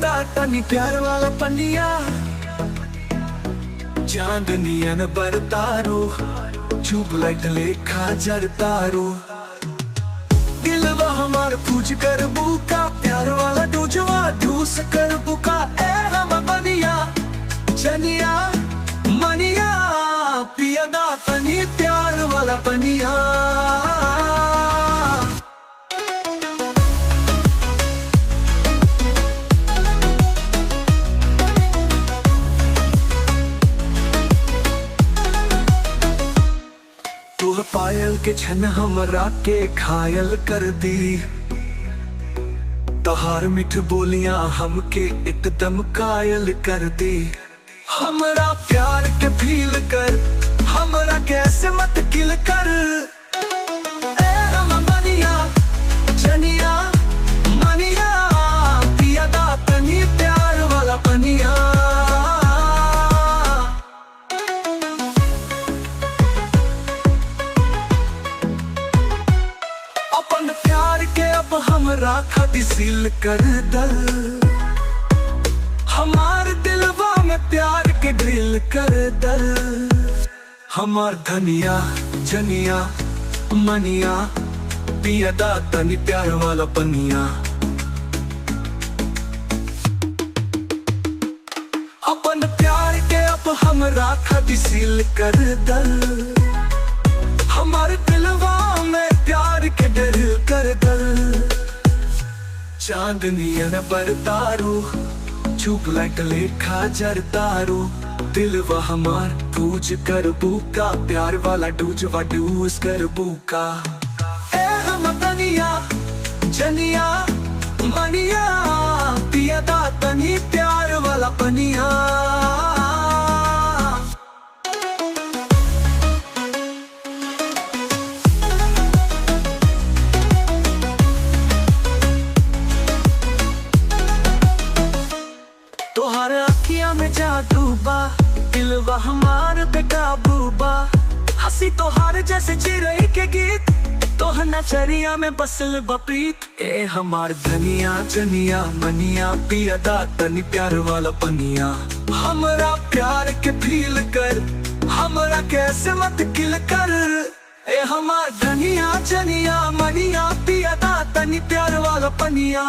पियदा तनी प्यार वाला पनिया, चांदनियन बरतारो, ट्यूबलाइट लेखा जरतारो। दिलवा हमार पूछ कर बुका, प्यार वाला डोजवा ढूस कर बुका। ए हम बनिया जनिया मनिया, पियदा तनी प्यार वाला पनिया। तू पायल के छन हमरा के घायल कर दी, तोहार मिठ बोलियां हमके एकदम कायल कर दी। हमरा प्यार के फील कर, हमरा कैसे मत किल कर। ए हम बनिया जनिया मनिया, पियदा तनी प्यार वाला पनिया। अपन प्यार के अब हमरा खातिर सील कर दल, हमार दिलवा में प्यार के ड्रिल कर दल। हमार धनिया जनिया मनिया, पियदा तनी प्यार वाला पनिया। अपन प्यार के अब हमरा खातिर सील कर दल, हमारे दिलवा में प्यार के ड्रिल कर दल। चांदनियन बरतारो, ट्यूबलाइट लेखा जरतारो। दिलवा हमार पूछ कर बुका, प्यार वाला डूजवा डूस कर बुका। ए हम बनिया जनिया मनिया, पियदा तनी प्यार वाला पनिया। तोहार अखियां में जादू बा, दिलवा हमार बेकाबू बा। हंसी तोहार जैसे चिड़ै के गीत, तोहर नजरिया में बसल बप्रीत। ए हमार धनिया जनिया मनिया, पियदा तनी प्यार वाला पनिया। हमरा प्यार के फील कर, हमरा कैसे मत किल कर। ए हमार धनिया जनिया मनिया, पियदा तनी प्यार वाला पनिया।